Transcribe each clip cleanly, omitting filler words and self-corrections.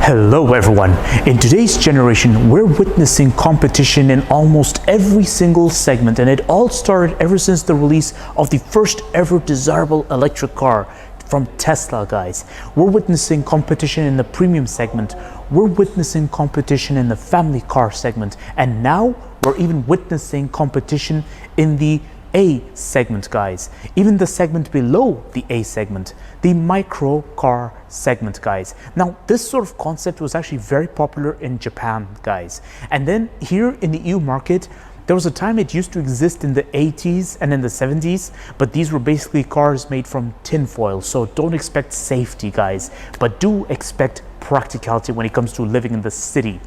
Hello everyone. In today's generation, we're witnessing competition in almost every single segment, and it all started ever since the release of the first ever desirable electric car from Tesla, guys. We're witnessing competition in the premium segment. We're witnessing competition in the family car segment, and now we're even witnessing competition in the A segment, guys. Even the segment below the A segment, the micro car segment, guys. Now, this sort of concept was actually very popular in Japan, guys. And then here in the EU market, there was a time it used to exist in the 80s and in the 70s, but these were basically cars made from tinfoil. So don't expect safety, guys, but do expect practicality when it comes to living in the city.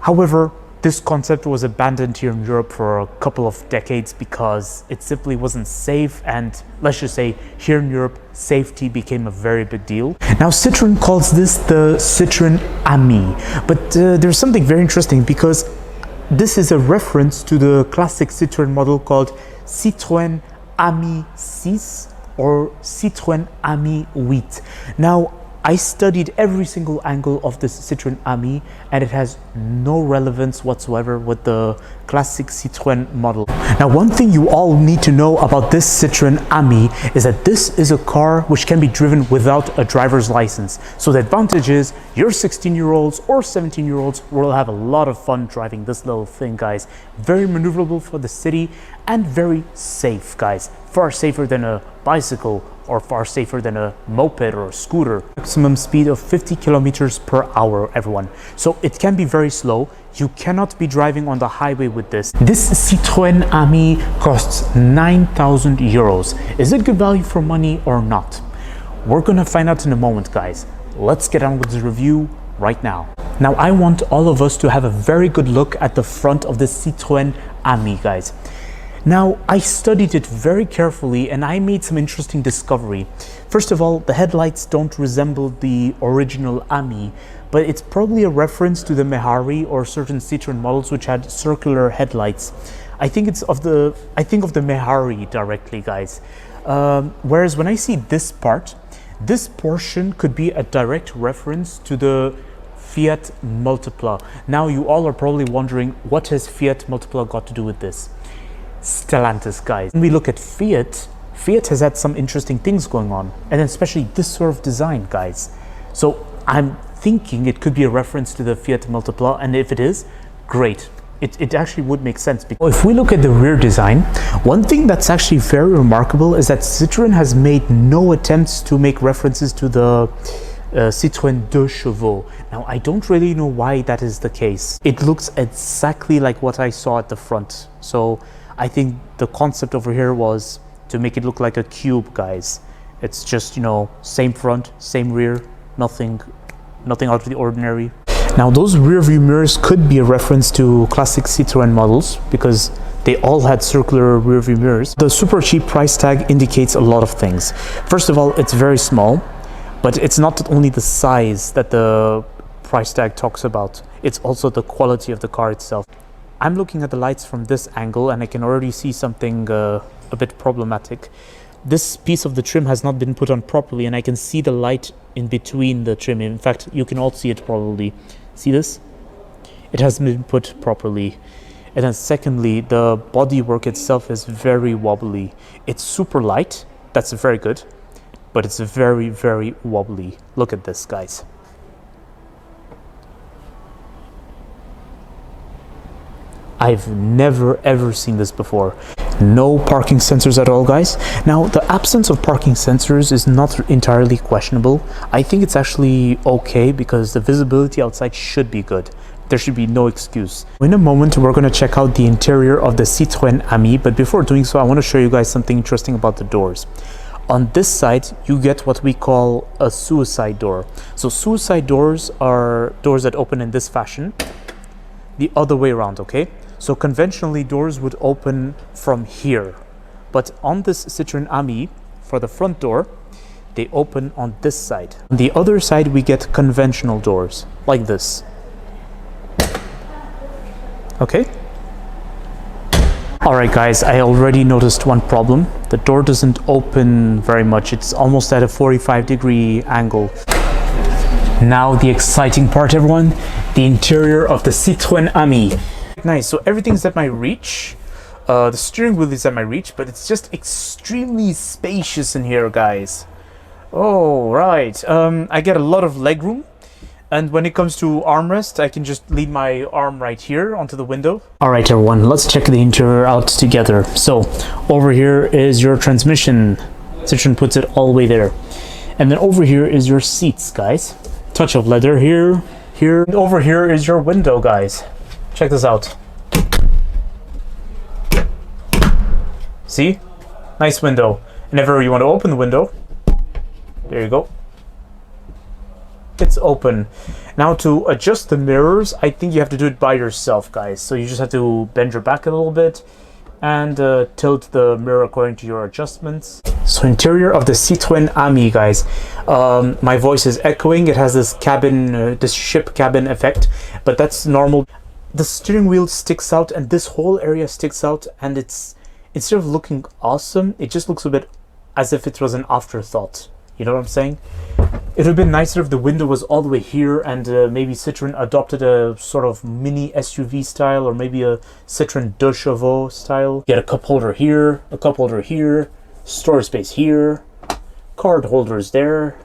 However, this concept was abandoned here in Europe for a couple of decades because it simply wasn't safe, and let's just say here in Europe, safety became a very big deal. Now Citroen calls this the Citroen Ami, but there's something very interesting because this is a reference to the classic Citroen model called Citroen Ami 6 or Citroen Ami 8. Now, I studied every single angle of this Citroen Ami, and it has no relevance whatsoever with the classic Citroen model. Now, one thing you all need to know about this Citroen Ami is that this is a car which can be driven without a driver's license. So the advantage is your 16-year-olds or 17-year-olds will have a lot of fun driving this little thing, guys. Very maneuverable for the city and very safe, guys. Far safer than a bicycle or far safer than a moped or a scooter. Maximum speed of 50 kilometers per hour, everyone. So it can be very slow. You cannot be driving on the highway with this. This Citroen Ami costs 9,000 euros. Is it good value for money or not? We're gonna find out in a moment, guys. Let's get on with the review right now. Now, I want all of us to have a very good look at the front of the Citroen Ami, guys. Now, I studied it very carefully and I made some interesting discovery. First of all, the headlights don't resemble the original Ami, but it's probably a reference to the Mehari or certain Citroen models which had circular headlights. I think of the Mehari directly, guys. Whereas when I see this part, this portion could be a direct reference to the Fiat Multipla. Now, you all are probably wondering, what has Fiat Multipla got to do with this? Stellantis, guys. When we look at Fiat has had some interesting things going on, and especially this sort of design, guys. So I'm thinking it could be a reference to the Fiat Multipla, and if it is, great. It actually would make sense. If we look at the rear design, one thing that's actually very remarkable is that Citroen has made no attempts to make references to the Citroen 2 Chevaux. Now, I don't really know why that is the case. It looks exactly like what I saw at the front. So I think the concept over here was to make it look like a cube, guys. It's just, you know, same front, same rear, nothing out of the ordinary. Now, those rear view mirrors could be a reference to classic Citroen models because they all had circular rear view mirrors. The super cheap price tag indicates a lot of things. First of all, it's very small, but it's not only the size that the price tag talks about, it's also the quality of the car itself. I'm looking at the lights from this angle and I can already see something a bit problematic. This piece of the trim has not been put on properly, and I can see the light in between the trim. In fact, you can all see it probably. See this? It hasn't been put properly. And then secondly, the bodywork itself is very wobbly. It's super light, that's very good, but it's very, very wobbly. Look at this, guys. I've never ever seen this before. No parking sensors at all, guys. Now, the absence of parking sensors is not entirely questionable. I think it's actually okay because the visibility outside should be good. There should be no excuse. In a moment, we're going to check out the interior of the Citroen Ami, but before doing so, I want to show you guys something interesting about the doors. On this side, you get what we call a suicide door. So suicide doors are doors that open in this fashion, the other way around, okay? So conventionally, doors would open from here, but on this Citroen Ami, for the front door, they open on this side. On the other side, we get conventional doors, like this. Okay? Alright guys, I already noticed one problem. The door doesn't open very much. It's almost at a 45-degree angle. Now the exciting part, everyone, the interior of the Citroen Ami. Nice, so everything's at my reach. The steering wheel is at my reach, but it's just extremely spacious in here, guys. Oh, right. I get a lot of legroom. And when it comes to armrest, I can just lean my arm right here onto the window. All right, everyone, let's check the interior out together. So over here is your transmission. Citroen puts it all the way there. And then over here is your seats, guys. Touch of leather here, here. And over here is your window, guys. Check this out. See? Nice window. And if ever you want to open the window, there you go. It's open. Now to adjust the mirrors, I think you have to do it by yourself, guys. So you just have to bend your back a little bit and tilt the mirror according to your adjustments. So interior of the Citroen Ami, guys. My voice is echoing. It has this cabin, this ship cabin effect, but that's normal. The steering wheel sticks out and this whole area sticks out, and it's, instead of looking awesome, it just looks a bit as if it was an afterthought. You know what I'm saying? It would have been nicer if the window was all the way here and maybe Citroen adopted a sort of mini SUV style, or maybe a Citroen deux chevaux style. Get a cup holder here, a cup holder here, storage space here, card holders there.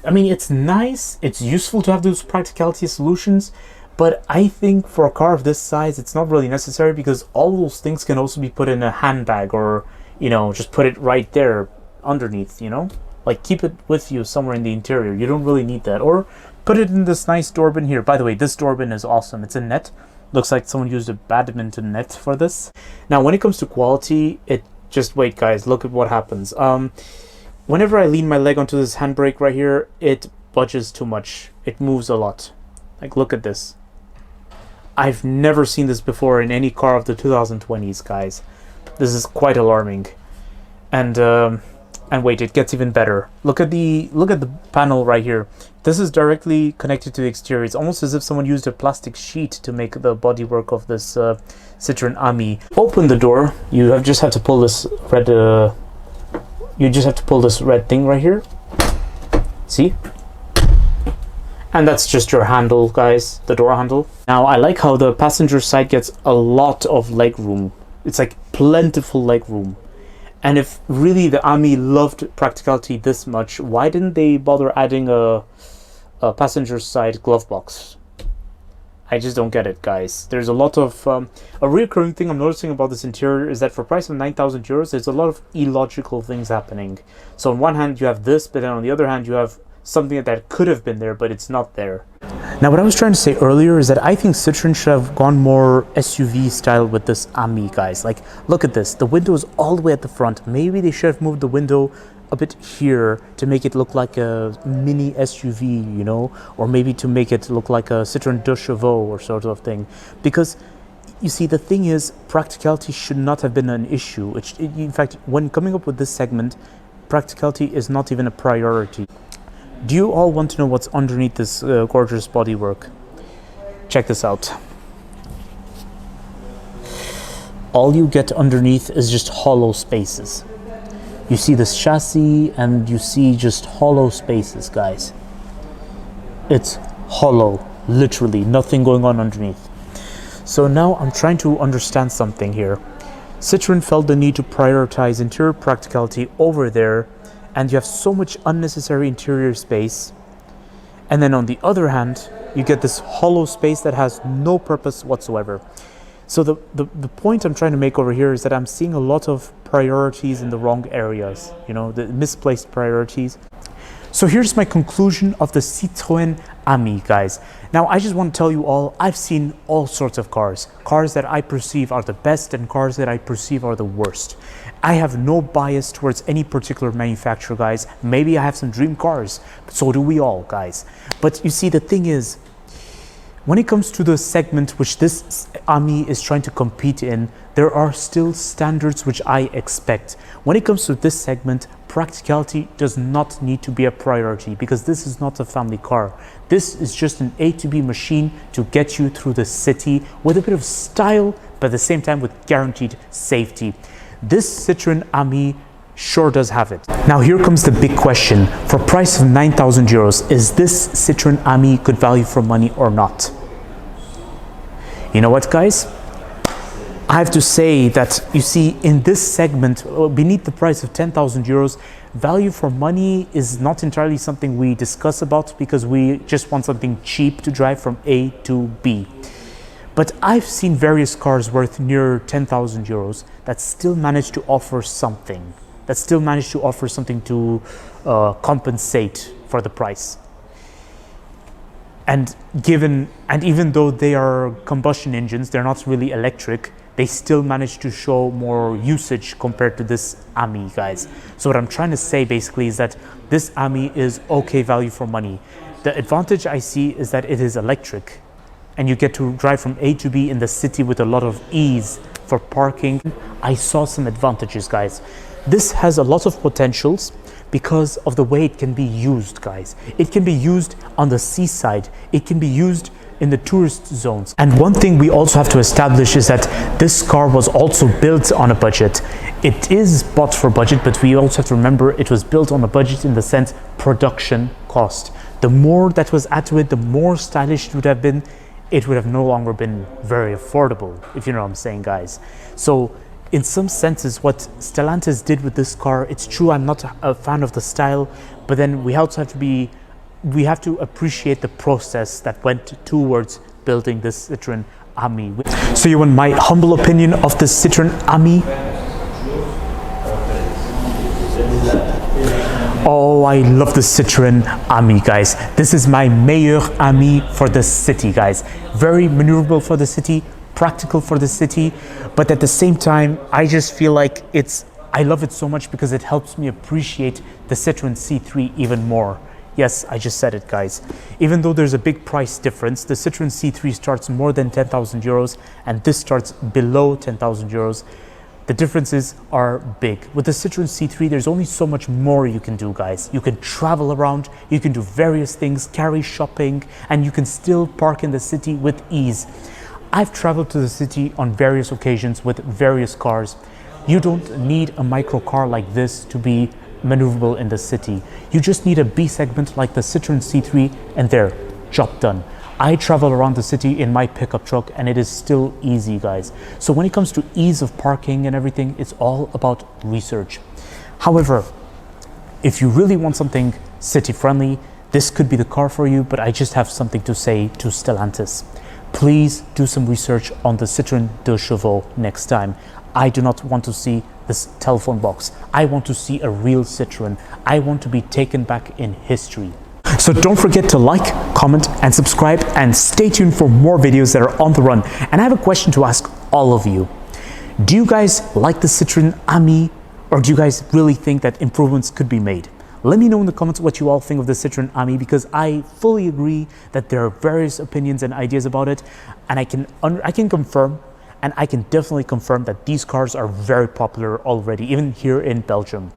I mean, it's nice, it's useful to have those practicality solutions, but I think for a car of this size, it's not really necessary, because all those things can also be put in a handbag, or, you know, just put it right there underneath, you know? Like, keep it with you somewhere in the interior. You don't really need that. Or put it in this nice door bin here. By the way, this door bin is awesome. It's a net. Looks like someone used a badminton net for this. Now, when it comes to quality, just wait, guys. Look at what happens. Whenever I lean my leg onto this handbrake right here, it budges too much. It moves a lot. Like, look at this. I've never seen this before in any car of the 2020s, guys. This is quite alarming. And wait, it gets even better. Look at the panel right here. This is directly connected to the exterior. It's almost as if someone used a plastic sheet to make the bodywork of this Citroen Ami. Open the door. Just have to pull this red. You just have to pull this red thing right here. See? And that's just your handle, guys. The door handle. Now I like how the passenger side gets a lot of leg room. It's like plentiful leg room. And if really the Ami loved practicality this much, why didn't they bother adding a passenger side glove box? I just don't get it, guys. There's a lot of... a recurring thing I'm noticing about this interior is that for a price of 9,000 euros, there's a lot of illogical things happening. So on one hand, you have this, but then on the other hand, you have something that could have been there, but it's not there. Now, what I was trying to say earlier is that I think Citroen should have gone more SUV style with this Ami, guys. Like, look at this. The window is all the way at the front. Maybe they should have moved the window a bit here to make it look like a mini SUV, you know, or maybe to make it look like a Citroen deux chevaux or sort of thing. Because, you see, the thing is, practicality should not have been an issue. In fact, when coming up with this segment, practicality is not even a priority. Do you all want to know what's underneath this gorgeous bodywork? Check this out. All you get underneath is just hollow spaces. You see this chassis and you see just hollow spaces, guys. It's hollow, literally, nothing going on underneath. So now I'm trying to understand something here. Citroen felt the need to prioritize interior practicality over there, and you have so much unnecessary interior space. And then on the other hand, you get this hollow space that has no purpose whatsoever. So the point I'm trying to make over here is that I'm seeing a lot of priorities in the wrong areas, you know, the misplaced priorities. So here's my conclusion of the Citroen Ami, guys. Now, I just want to tell you all, I've seen all sorts of cars. Cars that I perceive are the best and cars that I perceive are the worst. I have no bias towards any particular manufacturer, guys. Maybe I have some dream cars, but so do we all, guys. But you see, the thing is, when it comes to the segment which this Ami is trying to compete in, there are still standards which I expect. When it comes to this segment, practicality does not need to be a priority, because this is not a family car. This is just an A to B machine to get you through the city with a bit of style, but at the same time with guaranteed safety. This Citroen Ami sure does have it. Now here comes the big question. For a price of 9,000 euros, is this Citroen Ami good value for money or not? You know what, guys? I have to say that, you see, in this segment, beneath the price of 10,000 euros, value for money is not entirely something we discuss about, because we just want something cheap to drive from A to B. But I've seen various cars worth near 10,000 euros that still manage to offer something, to compensate for the price. And even though they are combustion engines, they're not really electric, they still manage to show more usage compared to this Ami, guys. So what I'm trying to say basically is that this Ami is okay value for money. The advantage I see is that it is electric, and you get to drive from A to B in the city with a lot of ease. For parking, I saw some advantages, guys. This has a lot of potentials because of the way it can be used, guys. It can be used on the seaside. It can be used in the tourist zones. And one thing we also have to establish is that this car was also built on a budget. It is bought for budget, but we also have to remember it was built on a budget in the sense production cost. The more that was added to it, the more stylish it would have been. It would have no longer been very affordable, if you know what I'm saying, guys. So in some senses, what Stellantis did with this car, it's true I'm not a fan of the style, but then we also have to appreciate the process that went towards building this Citroen Ami. So you want my humble opinion of the Citroen Ami? Oh, I love the Citroen Ami, guys. This is my meilleur ami for the city, guys. Very maneuverable for the city, practical for the city, but at the same time, I just feel like I love it so much because it helps me appreciate the Citroen C3 even more. Yes, I just said it, guys. Even though there's a big price difference, the Citroen C3 starts more than 10,000 euros and this starts below 10,000 euros. The differences are big. With the Citroen C3, there's only so much more you can do, guys. You can travel around, you can do various things, carry shopping, and you can still park in the city with ease. I've traveled to the city on various occasions with various cars. You don't need a micro car like this to be maneuverable in the city. You just need a B segment like the Citroen C3 and there, job done. I travel around the city in my pickup truck and it is still easy, guys. So when it comes to ease of parking and everything, it's all about research. However, if you really want something city friendly, this could be the car for you, but I just have something to say to Stellantis. Please do some research on the Citroen 2 Chevaux next time. I do not want to see this telephone box. I want to see a real Citroen. I want to be taken back in history. So don't forget to like, comment, and subscribe, and stay tuned for more videos that are on the run. And I have a question to ask all of you. Do you guys like the Citroen Ami, or do you guys really think that improvements could be made? Let me know in the comments what you all think of the Citroen Ami, because I fully agree that there are various opinions and ideas about it, and I can confirm, and I can definitely confirm that these cars are very popular already, even here in Belgium.